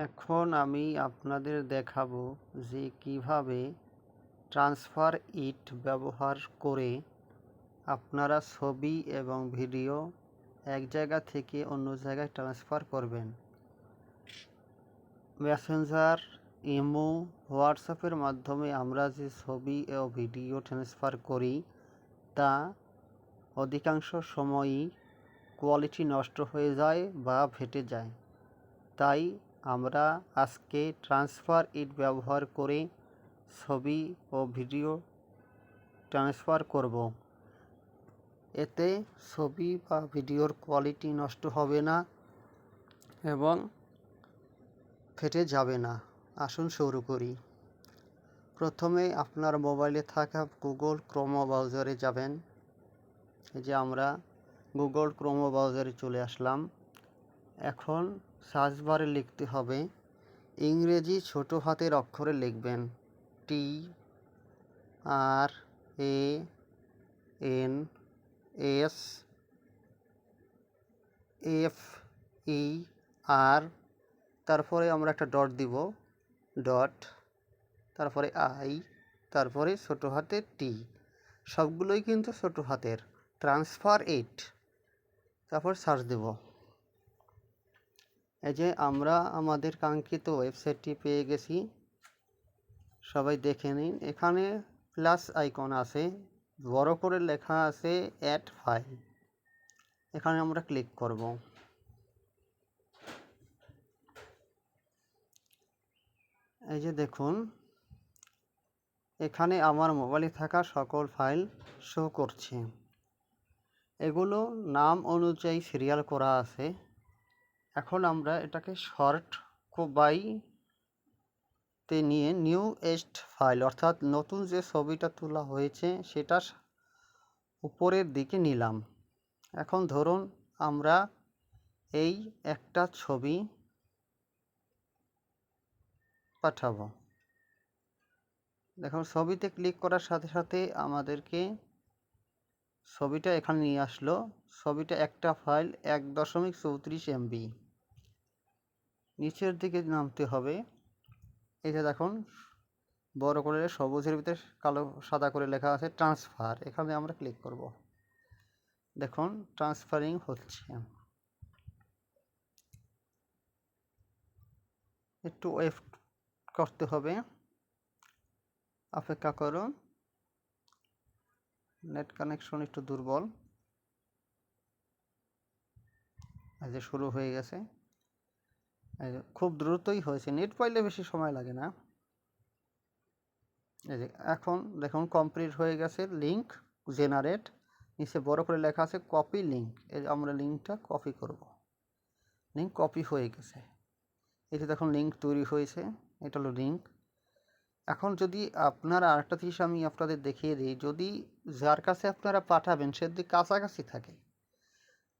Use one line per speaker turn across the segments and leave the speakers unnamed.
এখন আমি আপনাদের দেখাবো যে কিভাবে ট্রান্সফার ইট ব্যবহার করে আপনারা ছবি এবং ভিডিও এক জায়গা থেকে অন্য জায়গায় ট্রান্সফার করবেন। মেসেঞ্জার, ইমো, হোয়াটসঅ্যাপের মাধ্যমে আমরা যে ছবি ও ভিডিও ট্রান্সফার করি তা অধিকাংশ সময়ই কোয়ালিটি নষ্ট হয়ে যায় বা ফেটে যায়। তাই আমরা আজকে ট্রান্সফার ইট ব্যবহার করে ছবি ও ভিডিও ট্রান্সফার করব। এতে ছবি বা ভিডিওর কোয়ালিটি নষ্ট হবে না এবং ফেটে যাবে না। আসুন শুরু করি। প্রথমে আপনার মোবাইলে থাকা গুগল ক্রোম ব্রাউজারে যাবেন। এই যে আমরা গুগল ক্রোম ব্রাউজারে চলে আসলাম। এখন সার্চ বারে লিখতে হবে, ইংরেজি ছোট হাতের অক্ষরে লিখবেন TRANSFER, তারপরে আমরা একটা ডট দিব, ডট, তারপরে আই, তারপরে ছোট হাতের টি, সবগুলোই কিন্তু ছোট হাতের, ট্রান্সফার ইট, তারপর সার্চ দেব। এই যে আমরা আমাদের কাঙ্ক্ষিত ওয়েবসাইটটি পেয়ে গেছি, সবাই দেখে নিন। এখানে প্লাস আইকন আছে, বড় করে লেখা আছে অ্যাড ফাইল, এখানে আমরা ক্লিক করব। এই যে দেখুন, এখানে আমার মোবাইলে থাকা সকল ফাইল শো করছে। এগুলো নাম অনুযায়ী সিরিয়াল করা আছে। এখন আমরা এটাকে শর্ট বাইতে নিয়ে নিউয়েস্ট ফাইল, অর্থাৎ নতুন যে ছবিটা তোলা হয়েছে সেটা উপরের দিকে নিলাম। এখন ধরুন আমরা এই একটা ছবি পাঠাবো। দেখুন, ছবিতে ক্লিক করার সাথে সাথে আমাদেরকে ছবিটা এখানে নিয়ে আসলো। ছবিটা একটা ফাইল 1.34 MB। নিচের দিকে নামতে হবে। এই যে দেখুন, বড় করে সবুজের ভিতরে কালো সাদা করে লেখা আছে ট্রান্সফার, এখানে আমরা ক্লিক করব। দেখুন ট্রান্সফারিং হচ্ছে। একটু ওয়েট করতে হবে, অপেক্ষা করুন, নেট কানেকশন একটু দুর্বল। এই যে শুরু হয়ে গেছে, খুব দ্রুতই হয়েছে, নেট পাইলে বেশি সময় লাগে না। এই যে এখন দেখুন কমপ্লিট হয়ে গেছে। লিঙ্ক জেনারেট, নিচে বড় করে লেখা আছে কপি লিঙ্ক, এই আমরা লিঙ্কটা কপি করব। লিঙ্ক কপি হয়ে গেছে। এই যে দেখুন লিঙ্ক তৈরি হয়েছে, এটা হলো লিঙ্ক। এখন যদি আপনারা আরেকটা জিনিস আমি আপনাদের দেখিয়ে দিই, যদি যার কাছে আপনারা পাঠাবেন সে যদি কাছাকাছি থাকে,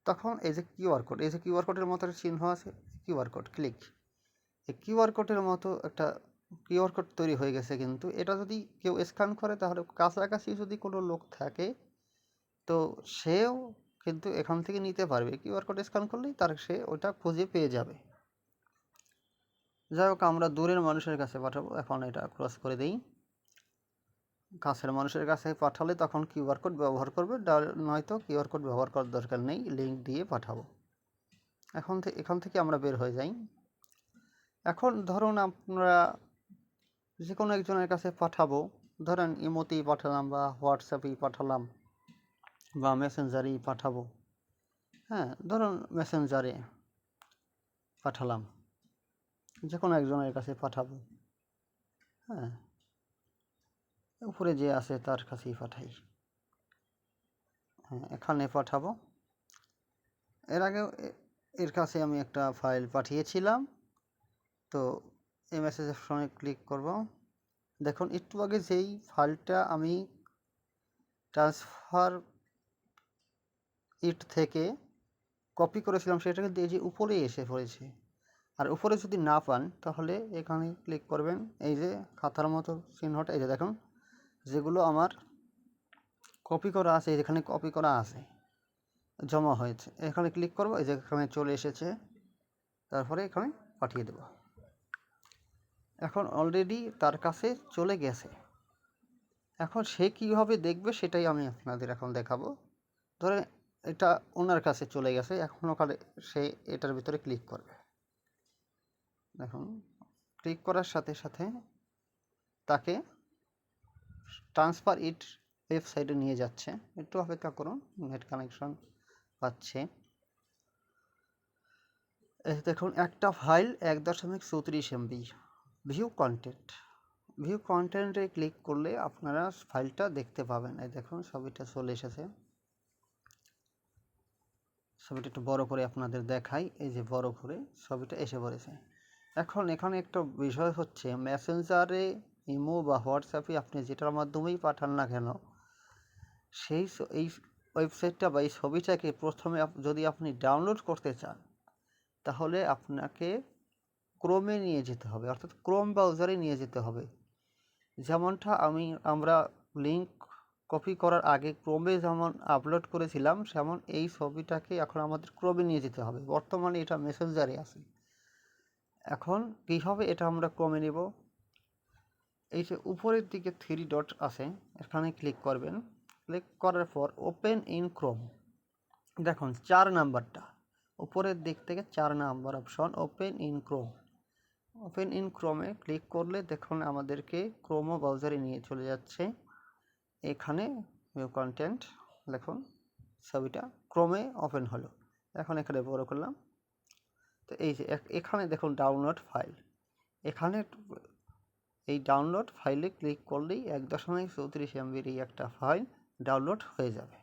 তখন এই যে কিউআর কোড, এই যে কিউআর কোডের মতো একটা চিহ্ন আছে, কিউআর কোড ক্লিক, এই কিউআর কোডের মতো একটা কিউআর কোড তৈরি হয়ে গেছে। কিন্তু এটা যদি কেউ স্ক্যান করে, তাহলে কাছাকাছি যদি কোনো লোক থাকে তো সেও কিন্তু এখান থেকে নিতে পারবে। কিউআর কোড স্ক্যান করলেই সে ওটা খুঁজে পেয়ে যাবে। যাই হোক, আমরা দূরের মানুষের কাছে পাঠাবো। এখন এটা ক্রস করে দিই। কাছের মানুষের কাছে পাঠালে তখন কিউআর কোড ব্যবহার করবে, নয়তো কিউআর কোড ব্যবহার করার দরকার নেই, লিঙ্ক দিয়ে পাঠাবো। এখান থেকে আমরা বের হয়ে যাই। এখন ধরুন আমরা যে কোনো একজনের কাছে পাঠাবো, ধরেন ইমোতেই পাঠালাম বা হোয়াটসঅ্যাপেই পাঠালাম বা মেসেঞ্জারেই পাঠাবো। হ্যাঁ, ধরুন মেসেঞ্জারে পাঠালাম, যে কোনো একজনের কাছে পাঠাবো। হ্যাঁ, উপরে যে আছে তার কাছেই পাঠাই। হ্যাঁ, এখানে পাঠাবো। এর আগেও এর কাছে আমি একটা ফাইল পাঠিয়েছিলাম, তো এই মেসেজ অপশনে ক্লিক করব। দেখুন একটু আগে যেই ফাইলটা আমি ট্রান্সফার ইট থেকে কপি করেছিলাম সেটা কিন্তু এই যে উপরেই এসে পড়েছে। আর উপরে যদি না পান তাহলে এখানে ক্লিক করবেন, এই যে খাতার মতো চিহ্নটা, এই যে দেখুন যেগুলো আমার কপি করা আছে, এখানে কপি করা আছে, জমা হয়েছে, এখানে ক্লিক করব। এই যে এখানে চলে এসেছে, তারপরে এখানে পাঠিয়ে দেব। এখন অলরেডি তার কাছে চলে গেছে। এখন সে কীভাবে দেখবে সেটাই আমি আপনাদের এখন দেখাবো। ধরেন এটা ওনার কাছে চলে গেছে, এখন ওখানে সে এটার ভিতরে ক্লিক করবে। দেখুন, ক্লিক করার সাথে সাথে তাকে ট্রান্সফার ইট ওয়েবসাইটে নিয়ে যাচ্ছে। একটু অপেক্ষা করুন, নেট কানেকশন পাচ্ছে। এই দেখুন, একটা file 1.34 MB। View content, view কন্টেন্টে ক্লিক করলে আপনারা ফাইলটা দেখতে পাবেন। এই দেখুন, ছবিটা চলে এসেছে। ছবিটা একটু বড় করে আপনাদের দেখাই। এই যে বড় করে ছবিটা এসে পড়েছে। এখন এখানে একটা বিষয় হচ্ছে, মেসেঞ্জারে, ইমো বা হোয়াটসঅ্যাপে আপনি যেটার মাধ্যমেই পাঠান না কেন, এই ওয়েবসাইটটা বা এই ছবিটাকে প্রথমে যদি আপনি ডাউনলোড করতে চান, তাহলে আপনাকে ক্রোমে নিয়ে যেতে হবে, অর্থাৎ ক্রোম ব্রাউজারে নিয়ে যেতে হবে। যেমনটা আমরা লিঙ্ক কপি করার আগে ক্রোমে যেমন আপলোড করেছিলাম, সেমন এই ছবিটাকে এখন আমাদের ক্রোমে নিয়ে যেতে হবে। বর্তমানে এটা মেসেঞ্জারে আছে। এখন কীভাবে এটা আমরা ক্রোমে নেব? এই যে উপরের দিকে 3 ডট আছে, এখানে ক্লিক করবেন। ক্লিক করার পর ওপেন ইন ক্রোম, দেখুন 4 নাম্বারটা উপরের দিক থেকে 4 number option, open in Chrome. Open in ক্রোমে ক্লিক করলে দেখুন আমাদেরকে ক্রোম ব্রাউজারে নিয়ে চলে যাচ্ছে। এখানে ভিউ কন্টেন্ট, দেখুন ছবিটা ক্রোমে ওপেন হলো। এখন এখানে বড় করলাম। তো এই যে এখানে দেখুন ডাউনলোড ফাইল, এখানে এই ডাউনলোড ফাইলে ক্লিক করলেই 1.34 MBর এই একটা ফাইল ডাউনলোড হয়ে যাবে।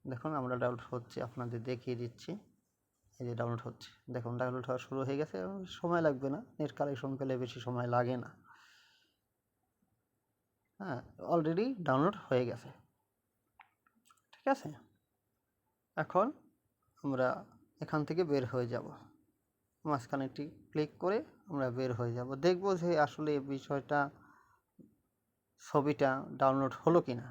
দেখুন আমরা ডাউনলোড হচ্ছে, আপনাদের দেখিয়ে দিচ্ছি। এই যে ডাউনলোড হচ্ছে, দেখুন ডাউনলোড হওয়া শুরু হয়ে গেছে। সময় লাগবে না, নেট কানেকশন পেলে বেশি সময় লাগে না। হ্যাঁ, অলরেডি ডাউনলোড হয়ে গেছে। ঠিক আছে, এখন আমরা এখান থেকে বের হয়ে যাব। মাঝখানে একটি ক্লিক করে আমরা বের হয়ে যাব, দেখব যে আসলে এই বিষয়টা, ছবিটা ডাউনলোড হলো কিনা।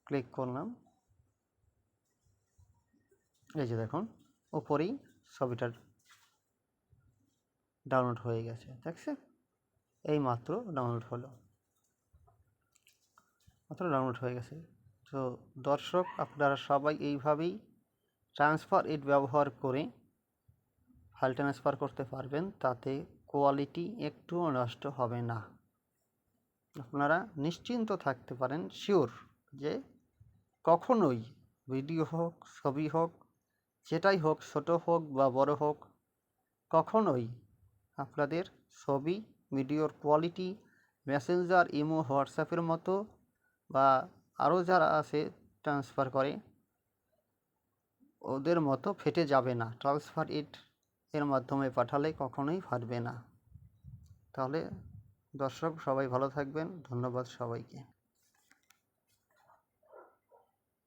ক্লিক করলাম, এই যে দেখুন উপরেই ছবিটার ডাউনলোড হয়ে গেছে, দেখছেন? এই মাত্র ডাউনলোড হলো, মাত্র ডাউনলোড হয়ে গেছে। তো দর্শক, আপনারা সবাই এইভাবেই ট্রান্সফার ইট ব্যবহার করে ফাইল ট্রান্সফার করতে পারবেন, তাতে কোয়ালিটি একটুও নষ্ট হবে না। আপনারা নিশ্চিন্ত থাকতে পারেন, শিওর, যে কখনোই ভিডিও হোক, ছবি হোক, যেটাই হোক, ছোট হোক বা বড় হোক, কখনোই আপনাদের ছবি, ভিডিওর কোয়ালিটি মেসেঞ্জার, ইমো, হোয়াটসঅ্যাপের মতো বা আরও যারা আছে ট্রান্সফার করে, ওদের মতো ফেটে যাবে না। ট্রান্সফার ইট এর মাধ্যমে পাঠালে কখনোই ফাটবে না। তাহলে দর্শক সবাই ভালো থাকবেন, ধন্যবাদ সবাইকে।